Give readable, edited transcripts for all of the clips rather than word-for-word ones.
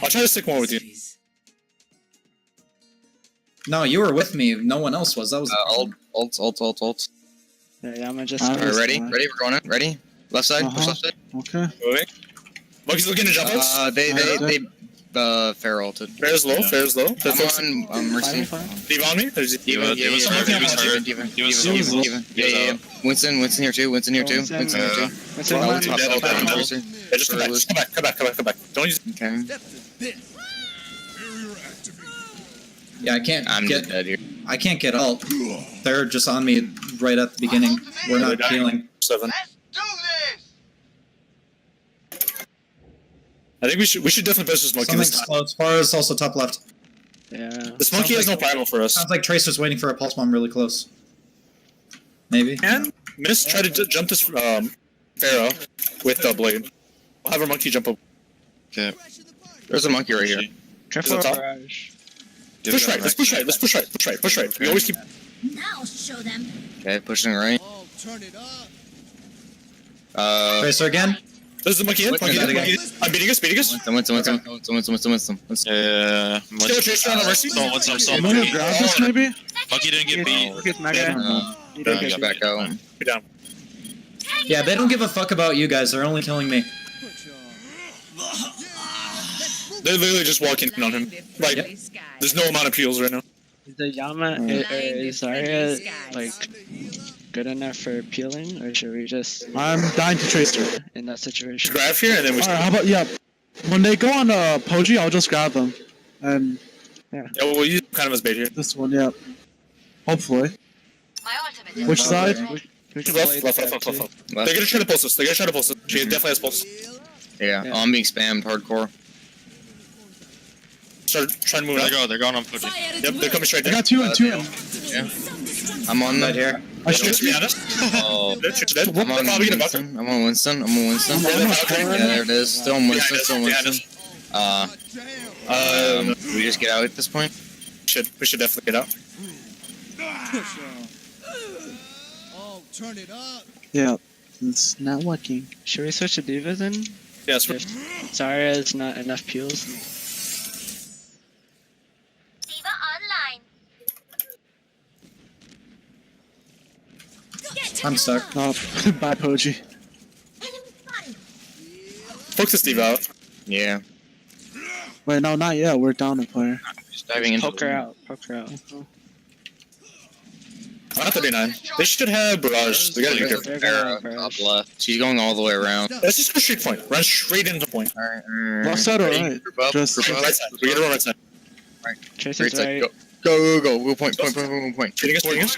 I'll try to stick more with you. No, you were with me. No one else was. That was Ult. Yeah, I'm gonna just. Alright, ready? Ready? We're going in. Ready? Left side. Push left side. Okay. Moving. Monkey's looking to jump us. They Pharaoh ulted. Fair's low. Fair's low. I'm on Mercy. D.Va on me? There's D.Va. Diva's hurt. Yeah. Winston here too. Winston here too. Yeah, just come back. Don't use. Okay. Yeah, I can't I'm get. dead here. I can't get ult. They're just on me right at the beginning. We're not healing. 7. Let's do this! I think we should definitely push this monkey. Something's close. Spara's also top left. Yeah. This monkey has no primal for us. Sounds like Tracer's waiting for a pulse bomb really close. Maybe. Can Miss try to jump this Pharaoh with Blade? We'll have our monkey jump up. Okay. There's a monkey right here. Careful. Is it top? Barrage. Push right. Let's push right. We always keep. Now show them. Okay, pushing right. Oh, turn it up. Tracer again. There's the monkey in. Winston, I'm beating us. Winston. Yeah. Kill Tracer on the Mercy. Someone. I'm gonna grab this maybe? Monkey didn't get beat. Get Mega. You did Yeah, get Back out. Be down. Yeah, they don't give a fuck about you guys. They're only killing me. They're literally just walking in on him. Like, there's no amount of peels right now. Is the Yama is Zarya like good enough for peeling, or should we just I'm dying to Tracer. in that situation? Grab here and then we. Alright, how about, yeah. When they go on Poji, I'll just grab them. And Yeah, we'll use kind of as bait here. this one, yeah. Hopefully. My ultimate is Which side? We can Left. play They're that too. gonna try to pulse us. She definitely has pulse. Yeah. Yeah. Oh, I'm being spammed hardcore. Start trying to move out. They're going on Fuji. Yep, they're coming straight I there. got two and two. I'm on Right the. here. I Just should to be honest. Oh. They're dead. I'm on Probably gonna buck him. Winston. I'm on Winston. Yeah, Yeah, there it is. Still on Winston. Behind us. We just get out at this point. We should definitely get out. Oh, turn it up. Yeah. It's not working. Should we switch to D.Va then? Yes. If Zarya is not enough peels. Diva online. I'm stuck. Oh, bye Poji. Focus this Steve out. Yeah. Wait, no, not yet. We're down a player. Just diving into. Poke her out. Not 39. They should have barrage. We gotta be careful. They're Pharaoh, gonna top left. She's going all the way around. Let's just go straight point. Run straight into point. Left side or right? Just Right side. We gotta run right side. Tracer's Great right. side. Go. Point. Shooting us.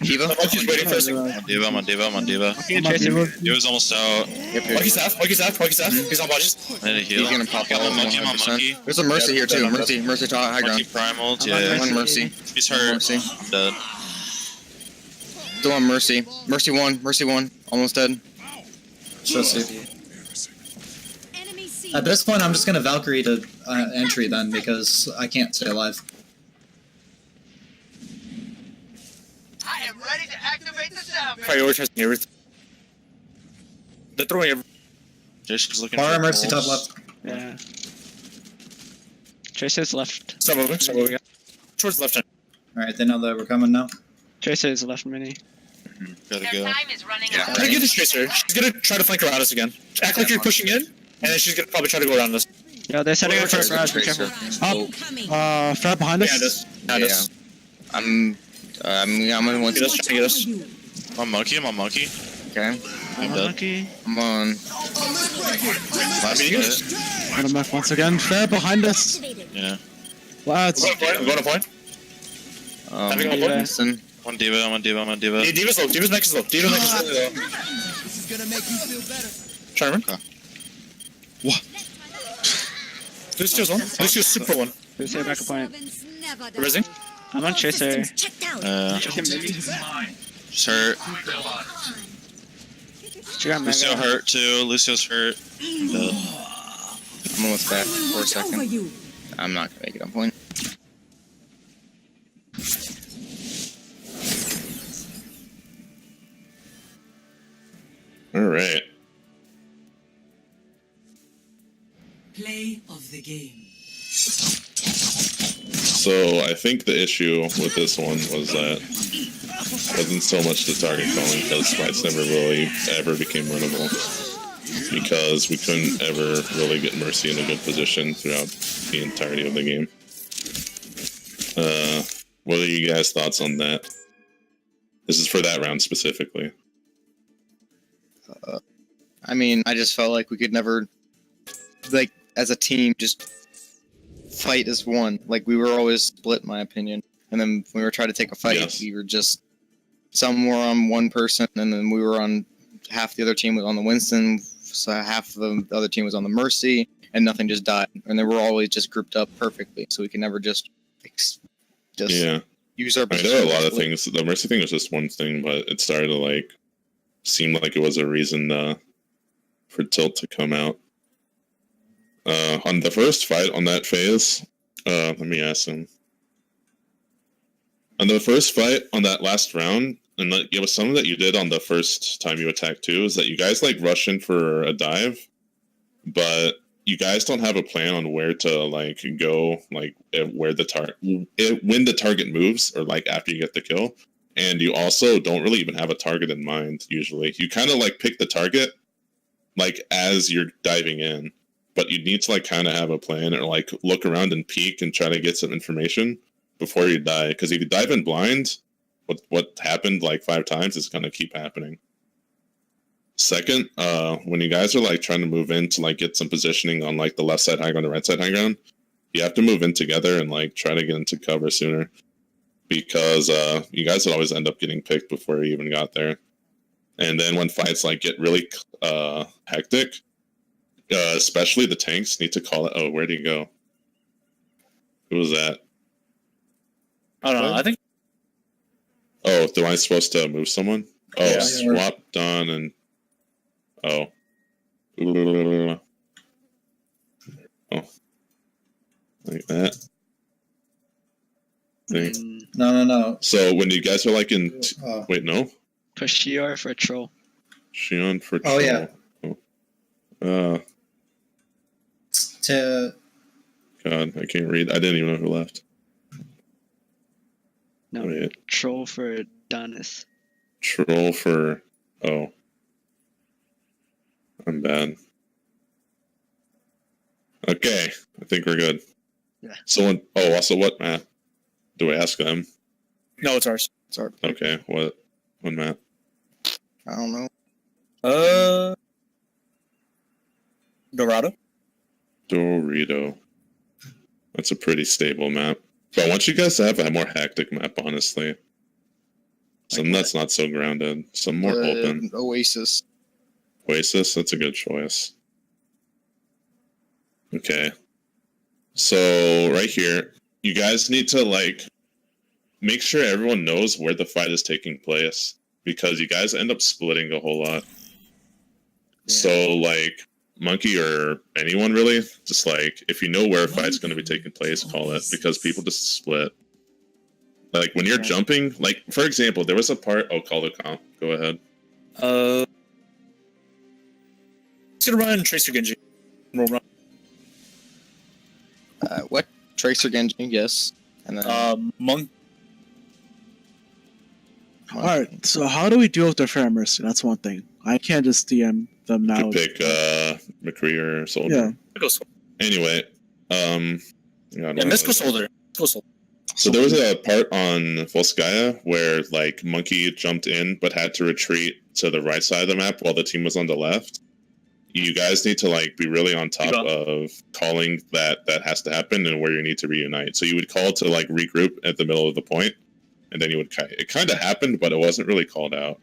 Diva. Monkey's waiting for us. I'm on Diva. Tracer. Diva's almost out. Monkey's half. He's on bodies. I need a heal. He's gonna pop I'm out. on monkey. 100%. There's a Mercy here too. Mercy top high Monkey ground. primal. I'm Yeah. One Mercy. He's hurt. Mercy. I'm dead. Still on Mercy. Mercy one. Almost dead. At this point, I'm just gonna Valkyrie to entry then because I can't stay alive. I am ready to activate the sound. Prioritizing everything. They're throwing everything. Jason's looking Bar for Mercy top pulse. left. Yeah. Tracer's left. Stop moving. Towards the left hand. Alright, they know that we're coming now. Tracer's left mini. Gotta go. is running Yeah. out. Try to get this Tracer. She's gonna try to flank around us again. Act like you're pushing in, and then she's gonna probably try to go around us. Yo, they're setting up for a Tracer, barrage. Be Tracer. careful. Up. Fat behind us. Behind us. I'm on one. Get us, trying to get us. I'm on monkey. Okay. I'm dead. Lucky. I'm on. Last Beating hit. us. Got him back once again. Fat behind us. Yeah. Lads. I'm going to point. Having a point. Winston. I'm on Diva. Diva's low. Diva's neck is low. Diva's neck is really low. This is gonna make you feel better. Charmin. What? Lucio's one. Lucio's super one. Tracer back a point. Rising. I'm on Tracer. Just hurt. She got Lucio Mega. hurt too. Lucio's hurt. I'm dead. I'm almost back for a second. I'm not gonna make it on point. All right. Play of the game. So I think the issue with this one was that it wasn't so much the target calling, because fights never really ever became winnable, because we couldn't ever really get Mercy in a good position throughout the entirety of the game. What are you guys' thoughts on that? This is for that round specifically. I mean, I just felt like we could never, like, as a team, just fight as one. Like, we were always split, in my opinion. And then when we were trying to take a fight, Yes. we were just, some were on one person, and then we were on, half the other team was on the Winston, so half the other team was on the Mercy, and nothing just died. And they were always just grouped up perfectly, so we could never just Yeah. use our I mean, there are a lot of things. The Mercy thing was just one thing, but it started to, like, seem like it was a reason for Tilt to come out. On the first fight on that phase, let me ask him. On the first fight on that last round, and it was something that you did on the first time you attacked too, is that you guys like rush in for a dive, but you guys don't have a plan on where to like go, like where the target, when the target moves, or like after you get the kill. And you also don't really even have a target in mind. Usually, you kind of like pick the target like as you're diving in, but you need to like kind of have a plan, or like look around and peek and try to get some information before you die. Because if you dive in blind, what happened like 5 times is gonna keep happening. Second, when you guys are like trying to move in to like get some positioning on like the left side high ground, the right side high ground, you have to move in together and like try to get into cover sooner, because you guys would always end up getting picked before you even got there. And then when fights like get really hectic, especially the tanks need to call it. Oh, where'd he go? Who was that? I don't know. I think. Oh, am I supposed to move someone? Oh, Yeah. swap Don and. Oh. Oh. Like that. Thing. No. So when you guys are like in. Oh. Wait, no? Push Shior for troll. Shion for Oh, troll. yeah. Oh. To God, I can't read. I didn't even know who left. No, Wait. troll for Donis. Troll for. Oh. I'm bad. Okay, I think we're good. Yeah. Someone. Oh, also, what map? Do I ask them? No, it's ours. Sorry, Okay, what map? I don't know. Dorado. Dorito. That's a pretty stable map. But I want you guys to have a more hectic map, honestly. Some that's not so grounded. Some more open. Oasis. Oasis, that's a good choice. Okay. So, right here, you guys need to, like, make sure everyone knows where the fight is taking place, because you guys end up splitting a whole lot. Yeah. So, like, Monkey or anyone really, just, like, if you know where a fight's going to be taking place, call it, because people just split. Like, when you're jumping, like, for example, there was a part... Oh, call the comp. Go ahead. It's gonna run Tracer Genji. Roll run. What? Tracer Genji, yes. And then Monk. Alright, so how do we deal with their fair mercy? That's one thing. I can't just DM them now. You could pick McCree or Soldier. Yeah. Go Soldier. Anyway, God, Yeah, what let's go was it? Soldier. Go Soldier. So there was a part on Volskaya where like Monkey jumped in but had to retreat to the right side of the map while the team was on the left. You guys need to like be really on top of calling that has to happen and where you need to reunite. So you would call to like regroup at the middle of the point, and then you would it kind of happened, but it wasn't really called out.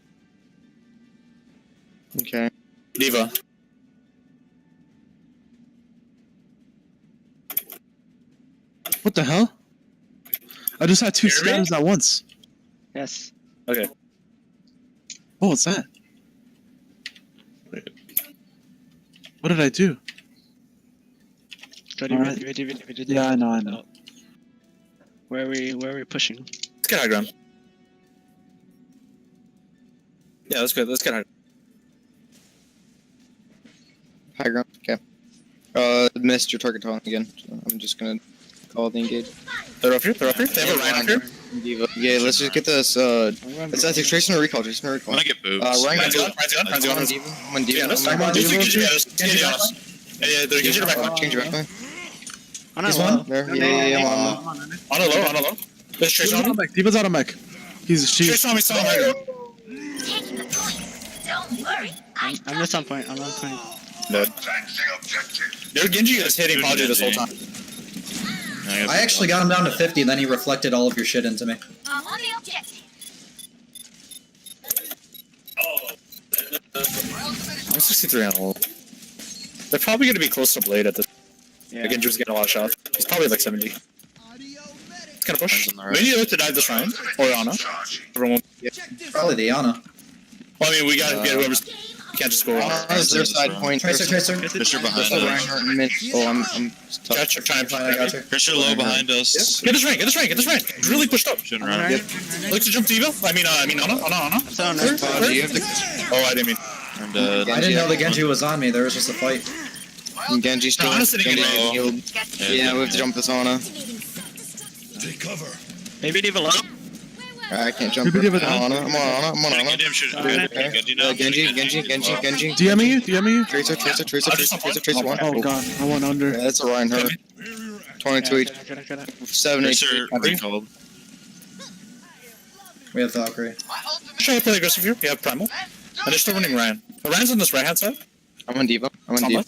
okay. Diva. What the hell? I just had 2 Hear me? scatters at once. Yes. Okay. Oh, what's that? Wait. What did I do? Go Alright. DV. Yeah, I know. Where are we pushing? Let's get high ground. Yeah, let's get high. High ground. Okay. Missed your target taunt again. So I'm just gonna call the engage. They're up here. They have a Ryan up here. D.Va. Yeah, let's just get this. It's I think Tracer and recall. Tracer and recall. I'm gonna get boobs. Ryan Ryan's got gone. Ryan's gone. I'm on D.Va. I'm on D.Va. Yeah, that's I'm fine. on Genji, D.Va. Genji, yeah, they're Genji back on. Change your back line. On He's a one. There. Yeah, I'm on. I'm on it. On a low. There's Tracer on me. D.Va's out of mech. She's Tracer on me, still on me. Taking the point. Don't worry. I'm just on point. I'm on point. Their Genji is hitting Padre this whole time. I actually got him down to 50, and then he reflected all of your shit into me. I'm on the objective. I'm 63 on hold. They're probably going to be close to Blade at this. Yeah. The Genji's getting a lot of shots. He's probably like 70. He's gonna push. Hands on the right. We need to dive this round. Or Ana. Everyone. Probably the Ana. Well, I mean, we gotta get whoever's. We can't just go wrong. Is their side point? Tracer. Fisher behind Tracer, us. Reinhardt, and mid. Oh, I'm tough. Gotcha, trying to I got you. Fisher low behind us. Get this rank. It's really pushed up. Shouldn't run. Look to jump to Evo. I mean, Ana. It's on there. Do you have to? Oh, I didn't mean. I'm dead. I didn't know the Genji was on me. There was just a fight. Genji still. Ana's sitting in Genji low. healed. Yeah, we have to jump this Ana. Maybe D.Va low. I can't jump. Maybe her. give it I'm on Ana. I'm on Ana. I'm on Ana. Get him, shoot. Okay. Genji now. Genji. DM you. Tracer. One. Oh god, I went under. Yeah, that's a Reinhardt. 22 each. Get it. 7 Fisher HP. recalled. We have Valkyrie. Try to play aggressive here. We have Primal. And they're still running Ryan. Ryan's on this right hand side. I'm on D.Va. Samba.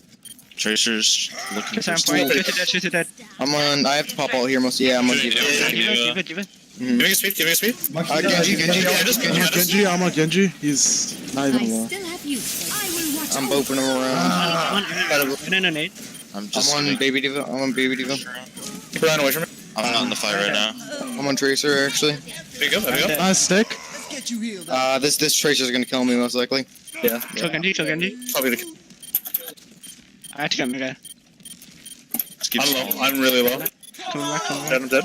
Tracer's looking It's for on point. stuff. Shoot it dead. I'm on. I have to pop all here most. Yeah, I'm on Shoot it, D.Va. yeah. D.Va. Give me a speed. Genji. Yeah, just I'm on Genji. I'm on Genji. He's not even low. I'm boping him around. No, nade. I'm just. I'm on Baby D.Va. keep Ryan away from me. I'm not in the fight right now. I'm on Tracer actually. There you go. Nice stick. This Tracer's gonna kill me most likely. Yeah. Kill Genji. Probably the. I have to get Mega. I'm low. I'm really low. Coming back. Dead. I'm dead.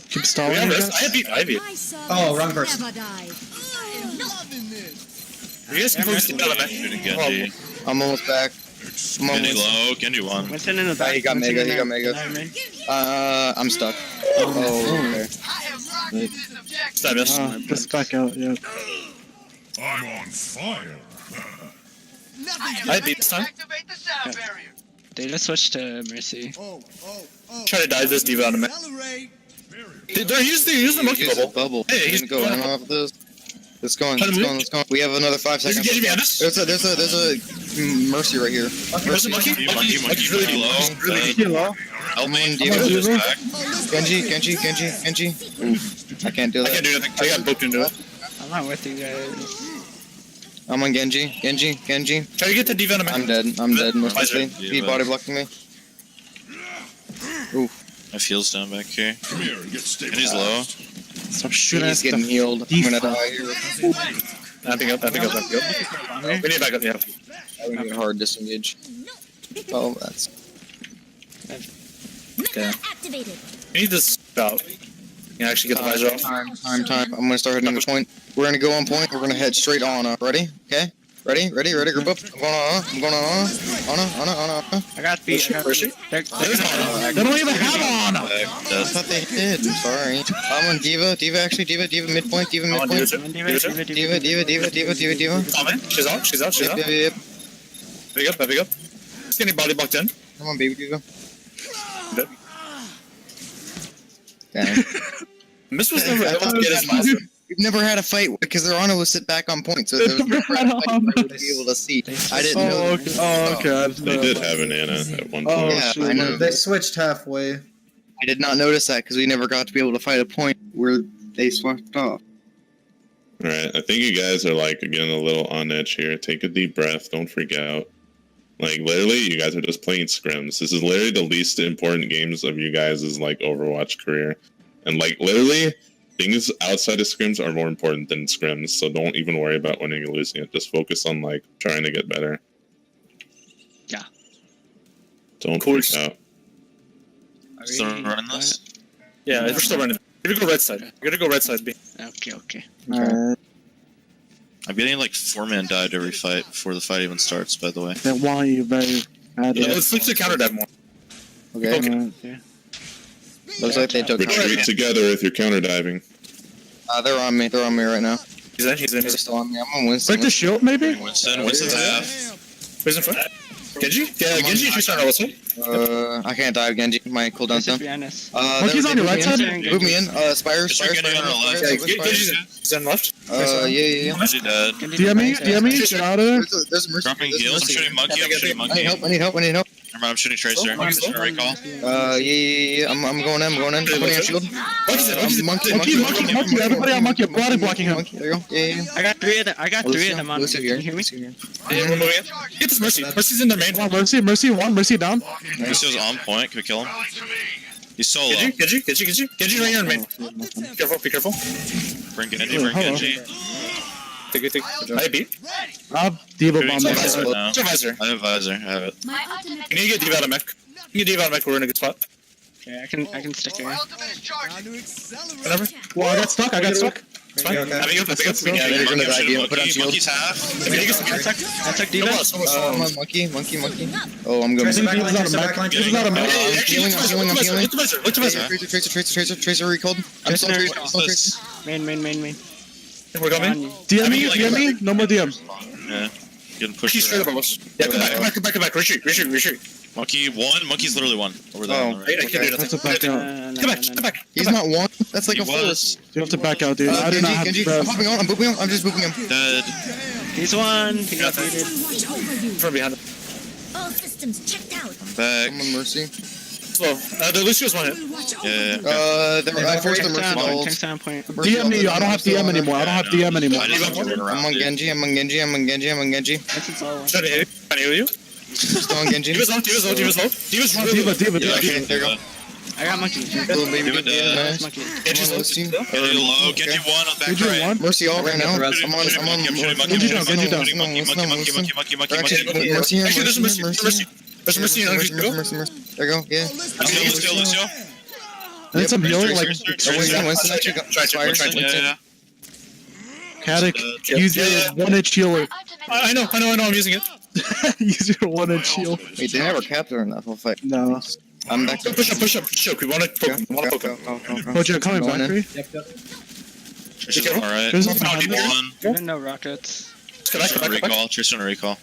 Keep We stalling. have I this. guess. I beat. Oh, wrong person. You guys can focus on the Shooting Genji. I'm almost back. I'm Genji almost. low. Genji won. Winston in the back. he got Winston Mega, in he there. got Mega. Mega. I'm stuck. Oh, okay. I am rocking this objective. Stab this. Just back out. Yeah. Nothing I beat this time. activate the sound barrier. They just switched to Mercy. Try to dive this diva on him. They're using the monkey Use a bubble. bubble. Hey, he's He's going going off this. Let's go. Try to move. We have another 5 There's a seconds. Genji behind us. There's a Mercy right here. There's a monkey. Monkey's really deep. Low. Really deep. He low. Help me. I'm on I'm just D.Va. back. Genji. Oof. I can't do I can't that. do anything. I got booked into it. I'm not with you guys. I'm on Genji. Try to get the diva on him. I'm dead. Most Visor. likely. He body blocking me. My field's down back here. Genji's low. Stop shooting He's at getting the. healed. I'm gonna die here. Napping up. We need to back up, yeah. I'm gonna get hard disengage. Oh, that's. Okay. Activated. We need this out. You can actually get the visor off. Time. I'm gonna start heading to point. We're gonna go on point. We're gonna head straight on. Ready? Okay. Ready? Group up. I'm going on. On. I got beat. Where's she? They're They don't even have on. I thought they did. I'm sorry. I'm on D.Va. Diva midpoint. I want Diva. to do it. Diva. Oh, man. She's out. Yep. Big up. He's getting body blocked in. Come on, baby Diva. Dead. Damn. Miss was never I able thought to it get was his master. We've never had a fight because their honor was sit back on point, so there was never a fight I would be able to see. I didn't know. Oh, okay. Oh, okay. I didn't They know did that. have an Ana at one Oh, point. Yeah, shoot. I know. They switched halfway. I did not notice that because we never got to be able to fight a point where they swapped off. Alright, I think you guys are like getting a little on edge here. Take a deep breath, don't freak out. Like literally, you guys are just playing scrims. This is literally the least important games of you guys' like Overwatch career. And like literally, things outside of scrims are more important than scrims, so don't even worry about winning or losing it. Just focus on like trying to get better. Yeah. Don't Course. freak out. Still running this? Yeah, we're still running. You're gonna go red side. You're gonna go red side, B. Okay. Alright. I'm getting like 4-man died every fight before the fight even starts, by the way. They want you very badly. Yeah, let's look to counter dive more. Okay. Yeah. Looks like they took. Retreat together if you're counter diving. They're on me. They're on me right now. He's in. They're still on me. I'm on Winston. Break the shield, maybe? Winston's half. Where's in front? Genji? Yeah, Genji, if you start also. I can't dive Genji. My cooldown's down. Monkey's on your right side? Move me in. Spire. Is there Genji on our left? Genji's in left. Yeah. Genji dead. DM me, get out of there. There's Mercy. Dropping heals. I'm shooting monkey. I'm shooting I monkey. need help. Never mind, I'm shooting Tracer. I'm shooting recall. Yeah. I'm going in. I'm putting on shield. Monkey. Everybody on monkey, body blocking him. There you go. Yeah. I got three of them on me. Lucio Can here. you hear me? Lucio here. Yeah, we're moving in. Get this Mercy. Mercy's in their main. Come on, Mercy one, Mercy down. Lucio's on point. Can we kill him? He's solo. Genji right here in main. Be careful. Bring Genji. Take it. I beat. I have D.Va bomb. Shooting next Visor to now. Visor. I have Visor. I have it. You need to get D.Va out of mech. You get D.Va out of mech, we're in a good spot. Okay, I can stick here. Ultimate is charging. Whatever. Well, I got stuck. It's fine. Having up, Let's go. Yeah, they're gonna dive you. Put on shield. Monkey's half. I took D.Va. Come on, monkey. Oh, I'm going. Tracer back line, D.Va's Tracer back line, D.Va's not a mech. I'm healing. Look to Visor. Tracer recalled. I'm still Tracer. Main. We're coming. DM me. No more DM. Yeah. Getting pushed She's straight around. above us. Yeah, come back. Retreat. Monkey one. Monkey's literally one. Over there. Oh. on the right. I can't do That's a nothing. back out. Come back. He's not one. That's like He a full. was. You have to back out, dude. I do not have Genji. breath. I'm popping on. I'm booping on. I'm just booping him. Dead. He's one. He got booted. From behind. All systems checked out. Back. Come on, Mercy. Slow. The Lucio's one hit. Yeah. I forced the Mercy to ult. Tank down point. DM me. I don't have DM anymore. I just threw it around. I'm on dude. Genji. I'm on Genji. That's all one. Trying to hit you. Trying to heal you. Still on Genji. D.Va's low. D.Va's really low. D.Va. Yeah, Okay, there you go. I got monkey. Little baby. Give it to- Nice. Monkey. Genji's Come on, low. Lucy. Genji low. Genji one on back Did you right. want? Mercy all right now. I'm on. Monkey. Genji down. Mercy here. Actually, there's Mercy. Mercy. There's Mercy in Mercy. There you go. Yeah. Lucio. I need some healing, like Winston actually got Try to. Yeah. Caddick. Use your 1-inch healer. I know, I'm using it. Use your 1-inch heal. Wait, they never capped her in that whole fight. No. I'm back to Push up. Choke. We want to poke him. Mojo, coming back for you. Tracer's alright. There's Found Monkey you. one. Even no rockets. Tracer on a recall. Tracer on a recall.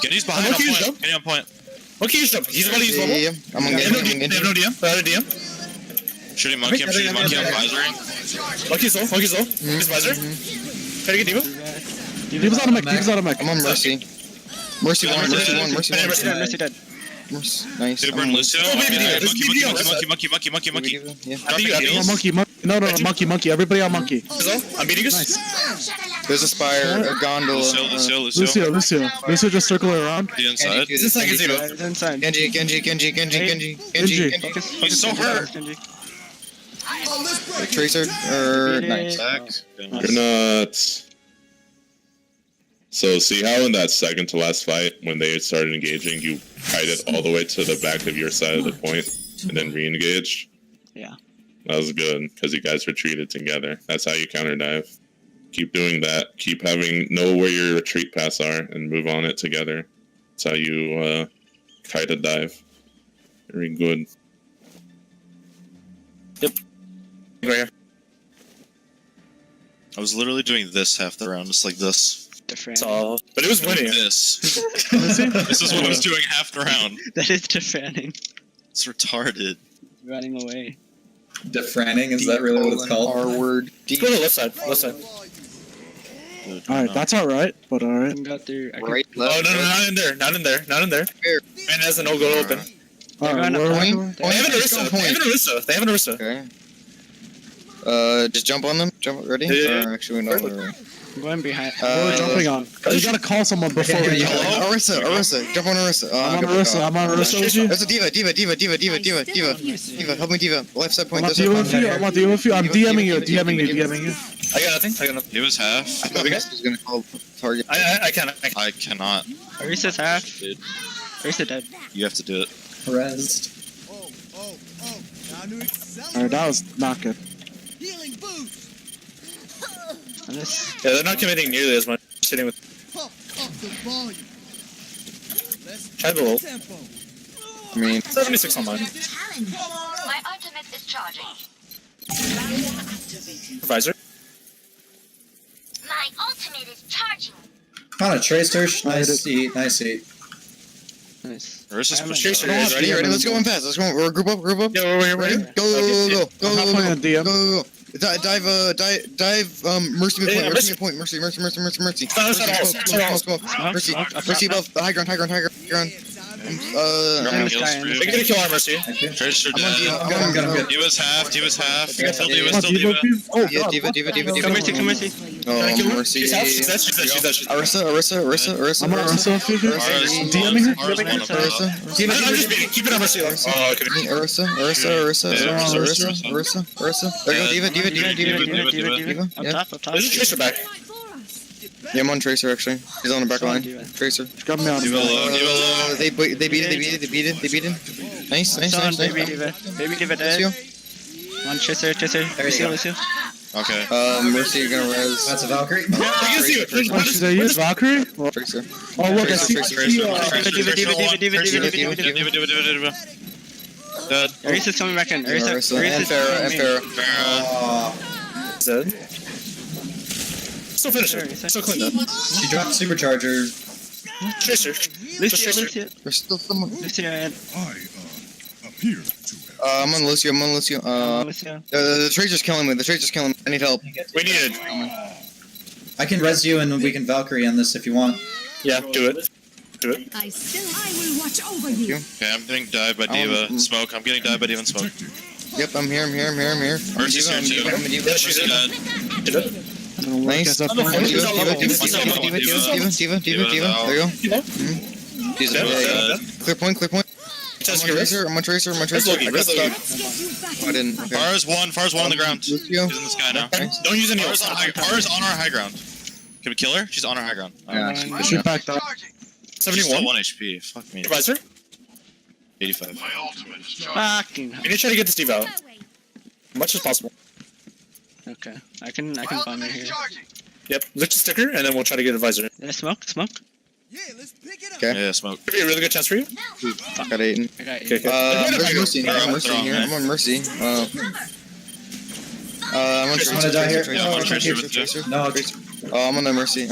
Genji's behind on Monkey's point. up. Genji on point. Okay, he's up. He's about to use Yeah, level. yeah, yeah. I'm on They have no Genji. DM. They have no DM. They're out of DM. Shooting monkey. I'm shooting monkey. I'm visoring. Monkey's low. He's visor. Try to get D.Va. D.Va's on a mech. I'm on Mercy. Mercy one. Mercy dead. Mercy. Nice. Did it burn Lucio? Oh, baby, Okay, D.Va. Monkey. I think you have Oh, these. monkey. Everybody on monkey. I'm beating us. There's a spire, a gondola. Lucio, just circle it around. The inside. Is this like a D.Va? He's inside. Genji. He's so hurt. Tracer. Nice. You're nuts. So see how in that second to last fight, when they started engaging, you kited all the way to the back of your side of the point and then re-engaged? Yeah. That was good, because you guys retreated together. That's how you counter dive. Keep doing that. Keep know where your retreat paths are and move on it together. That's how you kite a dive. Very good. Right here. I was literally doing this half the round, just like this. Different. But it was winning. This. This is what I was doing half the round. That is defending. It's retarded. Running away. Defranning, is that really what it's called? R-word. Let's go to the left side. Dude, Alright, no. that's alright, but I alright. can go through. Right, Oh, left. no, not in there. Man has an no go open. Alright, Point. They have an Orisa. Okay. Just jump on them. Jump. Ready? Yeah. Or actually, no. I'm going behind. We're jumping on. You gotta call someone before we jump. Arissa. Jump on Arissa. I'm on Arissa with you. There's a diva. Help me, diva. Left side point. I'm on D.Va with you. I'm DMing you. I got nothing. He was half. I thought he's gonna call target. I can't. I cannot. Arisa's half. Dude, Arisa dead. you have to do it. Rezzed. Alright, that was not good. And this. Yeah, they're not committing nearly as much. sitting with. Try the low. I mean, 76 on mine. Challenge. My ultimate is charging. Visor. My ultimate is charging. Found a Tracer. Nice eat. Nice eat. Nice. Versus I'm push. Tracer. ready, ready. Let's go in fast. Let's go. We're group up, group up. Yeah, we're Ready? ready. Go, go, go, I'm not go, playing go, on DM. go, go. Dive, mercy Yeah, midpoint, mercy. mercy midpoint, mercy. Stop, stop, Smoke, stop. smoke. Mercy, Smoke, up mercy top, above, high ground. Bring Heals this guy for in. you. We're gonna kill our Mercy. Tracer I'm on D.Va, dead. I'm good. I'm good. He was half. He was half. Yeah. Still D.Va. Come on, Still D.Va, D.Va. Oh, Yeah, God. Diva. Come Mercy, come Mercy. Oh, mercy. She's out. She's dead. She's dead. Arissa. I'm on Ursa. If you can. Ours DM me here. ours one above. I'm just beating. Keep it on Mercy. Oh, okay. Arissa. There you go, Diva. Up Yeah. top, up top. There's a Tracer back. Yeah, I'm on Tracer actually. He's on the back line. D.Va. Tracer. Got me on. D.Va low. D.Va low. They beat it. Nice. Baby D.Va. Baby D.Va dead. Lucio. One Tracer. Lucio. Okay. Mercy, you're gonna res. That's a Valkyrie. We're gonna see it. What should I use? Valkyrie? Well, Tracer. oh, look, I see. Diva. Dead. Arisa's coming back in. Arissa and Arisa's Farah. He's dead. Still finish it. Still clean up. She dropped supercharger. Tracer. Lucio. There's still someone. Lucio and I'm on Lucio. Lucio. The Tracer's killing me. I need help. We need it. I can res you and we can Valkyrie on this if you want. Yeah, do it. I will watch over you. Okay, I'm getting dived by Diva. Smoke. I'm getting dived by Diva and Smoke. Yep, I'm here. Mercy's here too. I'm Diva. Yeah, she's dead. I don't know what Nice. gets up Oh, there. She's on level. Diva. There you go. He's Yeah. dead. Clear point. Test I'm your on wrist. Tracer. Res Loki. I got Res Loki. stuck. Oh, I didn't. Okay. Farah's one on the ground. He's Lucio. in the sky now. Don't use any Farah's on our high ground. Can we kill her? She's on our high ground. Yeah, Shoot back up. She's still 71. 1 HP. Fuck me. Visor. 85. Fucking. We need to try to get this Steve out. As much as possible. Okay. I can bomb it here. Yep. Lift the sticker and then we'll try to get a visor. Yeah, smoke. Yeah, Smoke. Could be a really good chance for you. Got 8. I got Okay, you. okay. There's Mercy. They're on Mercy here. me. I'm on Mercy. I'm I'm on gonna die here. Yeah, I'm on Tracer with you. No, I'm on the Mercy.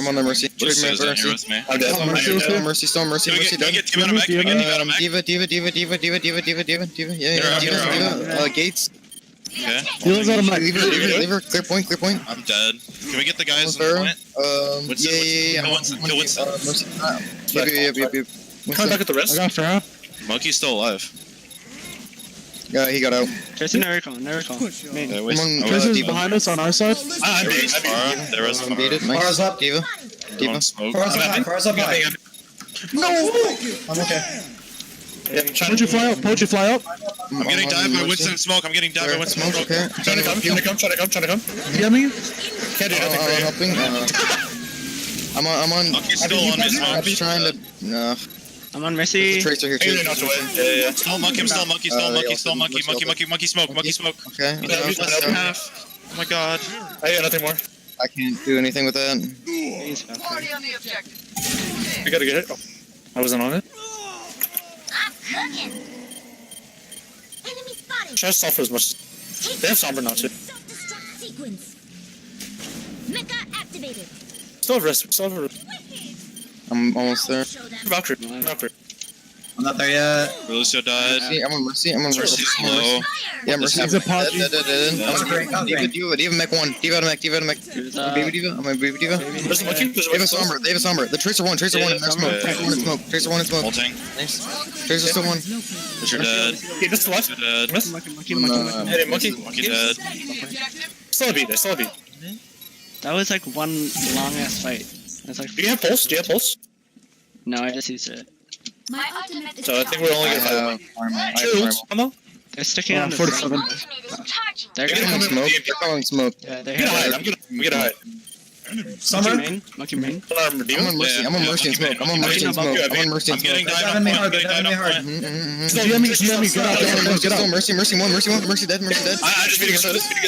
Lucio's Check down me here for with me. I'm dead. Mercy. Still Mercy. Can we Mercy get dead. Diva back? Can we get Diva back? Diva. Yeah, Diva. Gates. Okay. Heals out of my. Leave her. Clear point. I'm dead. Can we get the guys in Farah. the point? Yeah. Kill Winston. Kill Winston. Mercy. Yep. Coming back at the I rest. got Farah. Monkey's still alive. Yeah, he got out. Tracer never call. Main. Yeah, I'm Winston. on Oh, Tracer's Diva. behind us on our side. I'm there beating. was Farah. There was I'm beat Farah. it. Farah's Nice. up. Diva. I'm on Smoke. Farah's up high. Farah's up high. I'm okay. Yeah, trying Poach you fly up. Poach you fly up. I'm getting dived by Winston and Smoke. I'm getting dived by Winston and Smoke. Smoke. Okay. Trying to come. DM me. Can't do nothing for you. Helping. I'm on. Monkey's still on me, I'm Smoke. just trying to. No. I'm on Mercy. Tracer here Hey, too. you're knocked away. Yeah. Still Monkey. I'm still Monkey. Still Monkey. Still Monkey. Monkey Smoke. Monkey Smoke. Okay. He's less than half. Oh my god. I got nothing more. I can't do anything with that. He's Valkyrie. Party on the objective. We gotta get it. Oh, I wasn't on it. I'm cooking. Enemy spotted. Try to sulfur as much. They have Sombra now too. Self-destruct sequence. Mecha activated. Still have rest. Still have rest. I'm almost there. Show them. Valkyrie. I'm not there yet. Lucio died. See, I'm on Mercy. Mercy's low. Yeah, Mercy. He's a pod. Diva mech 1. Diva mech. He's, Baby Diva. I'm a Baby Diva. There's a monkey. There's a They have monkey. a Sombra. The Tracer 1. And there's smoke. Tracer 1 and smoke. Ulting. Nice. Tracer still 1. You're dead. Okay, just the left. You're dead. Miss. Monkey. Hey, monkey. Monkey dead. Still a beat. Still a beat. That was like one long ass fight. That's like. Do you have pulse? Do you have pulse? No, I just used it. My ultimate is So I think we're only gonna fight. True. Ammo. They're sticking on the 47. ultimate is charging. They're They're gonna. calling smoke. Yeah, they're I'm gonna hide. here. I'm gonna hide. Summer. Monkey main. I'm I'm on Mercy. I'm on Mercy and smoke. I'm on Mercy and smoke. I'm on Mercy I'm and getting smoke. dived They're on me point. hard. I'm getting They're dived me on hard. point. DM me. Get out. Get out. Mercy. Mercy 1. Mercy dead. I just beat against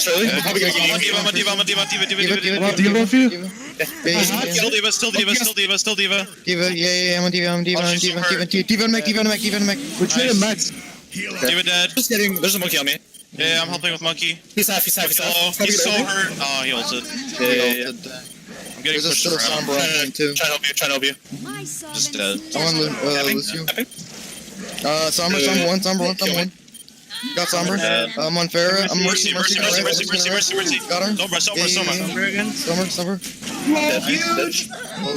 early. I'm on Diva. I'm on Diva. I'm on Diva. Diva. Diva for you? Still diva, still diva, still diva, still diva. Diva, yeah, I'm on diva, I'm diva, Oh, I'm she's diva, so diva, hurt. diva on mech, diva on mech, diva on mech. We traded Nice. mechs. Diva dead. Just getting. There's a monkey on me. Yeah, I'm helping with monkey. He's half. He's half. He's half. Hello. He's so hurt. Oh, he ulted. Yeah. I'm getting There's a pushed still around. Sombra on point too. Trying to help you. My Just dead. I'm on Lucio. Sombra one. Got Sombra. I'm on Farah. I'm Mercy. Got her. Sombra.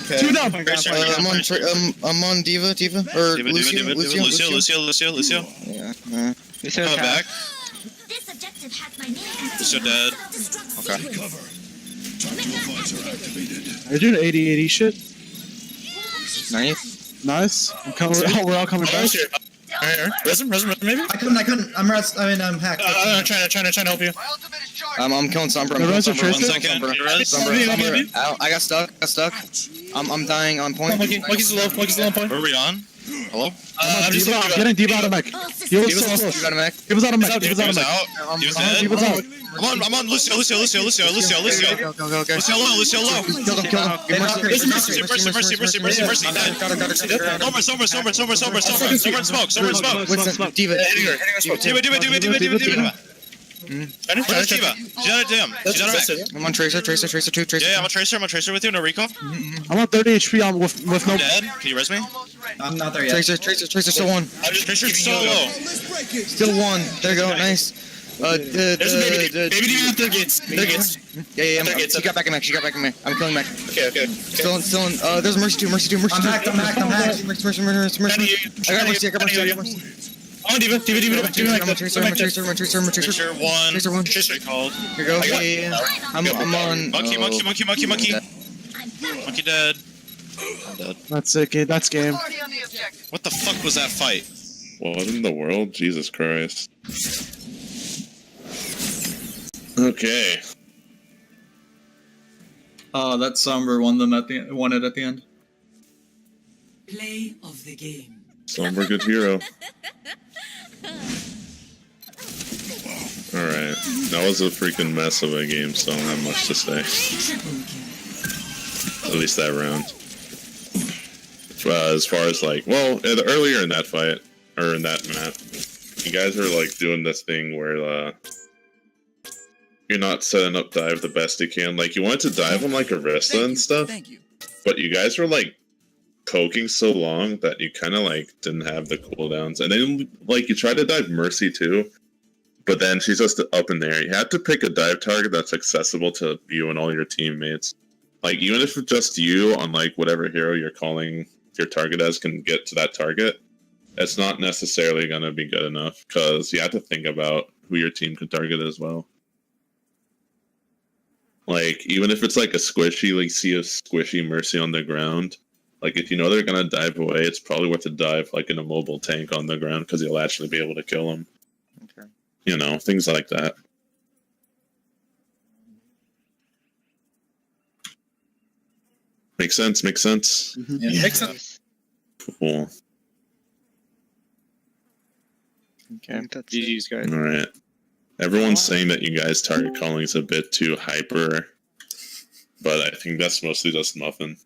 Okay. Two down. I'm on Diva, or Lucio. Yeah. Coming back. This objective has my name. Lucio dead. Okay. Are you doing 80-80 shit? Nice. Nice. We're all coming back. Resin, maybe. I couldn't. I'm hacked. I'm trying to help you. My ultimate is charged. I'm killing Sombra. The rest are One Tracer? second. Sombra. Ow, I got stuck. I'm dying on point. Monkey's low point. Where are we on? Hello? I'm just I'm getting Diva out of mech. Diva's so close. Got a mech. Diva's out of mech. Diva's out. Diva's dead. Diva's out. I'm on Lucio. Go. Lucio low. Kill him. Mercy. Dead. Sombra smoke. Diva. Diva. Where's Diva? She's out of dam. She's out of mech. I'm on Tracer 2, Tracer. Yeah, I'm a tracer with you. No recall. I'm on 30 HP with no. I'm dead. Can you res me? Almost ready. I'm not there yet. Tracer still one. Tracer's so low. Still one. There you go, nice. There's a baby demon at their gates. Yeah, she got back in mech, I'm killing mech. Okay. Still in, there's Mercy 2. I'm hacked. I'm hacked. Mercy. I got Mercy. Oh, Diva. I'm a Tracer. Tracer one. Tracer one. Tracer called. Here you go. Yeah. I'm on. Monkey. Monkey dead. That's it, kid. That's game. Party on the objective. What the fuck was that fight? What in the world? Jesus Christ. Okay. Oh, that Sombra won it at the end. Play of the game. Sombra good hero. Alright. That was a freaking mess of a game, so I don't have much to say. At least that round. As far as like, well, earlier in that fight, or in that map, you guys are like doing this thing where you're not setting up dive the best you can. Like, you wanted to dive on like Arista and stuff, but you guys were like poking so long that you kind of like didn't have the cooldowns. And then like you tried to dive Mercy too, but then she's just up in there. You had to pick a dive target that's accessible to you and all your teammates. Like, even if it's just you on like whatever hero you're calling your target as can get to that target, it's not necessarily going to be good enough, because you have to think about who your team can target as well. Like, even if it's like a squishy, like see a squishy Mercy on the ground, like if you know they're gonna dive away, it's probably worth a dive like in a mobile tank on the ground, because you'll actually be able to kill them. Okay. You know, things like that. Makes sense. Yeah. Makes sense. Cool. Okay. GG's, guys. All right. Everyone's saying that you guys target calling is a bit too hyper, but I think that's mostly just Muffin.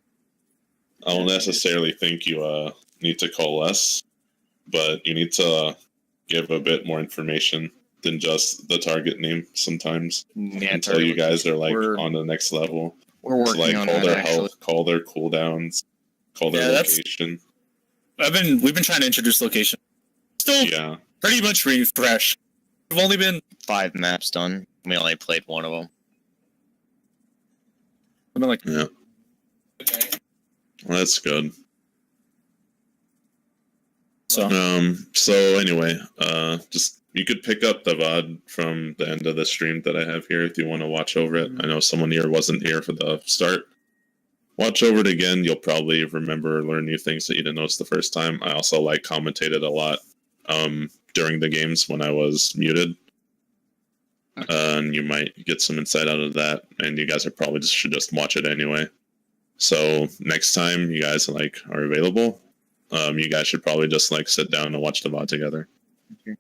I don't necessarily think you need to call less, but you need to give a bit more information than just the target name sometimes, Yeah, until you guys are like we're- on the next level. We're working So, like, on call that, their actually. health, call their cooldowns, call their Yeah, that's- location. We've been trying to introduce location. Still Yeah. pretty much fresh. We've only been 5 maps done. We only played one of them. like Yeah. Well, that's good. So anyway, just you could pick up the VOD from the end of the stream that I have here if you want to watch over it. I know someone here wasn't here for the start. Watch over it again. You'll probably remember, learn new things that you didn't notice the first time. I also like commentated a lot during the games when I was muted. And you might get some insight out of that, and you guys are probably should just watch it anyway. So next time you guys like are available, you guys should probably just like sit down and watch the VOD together. Okay.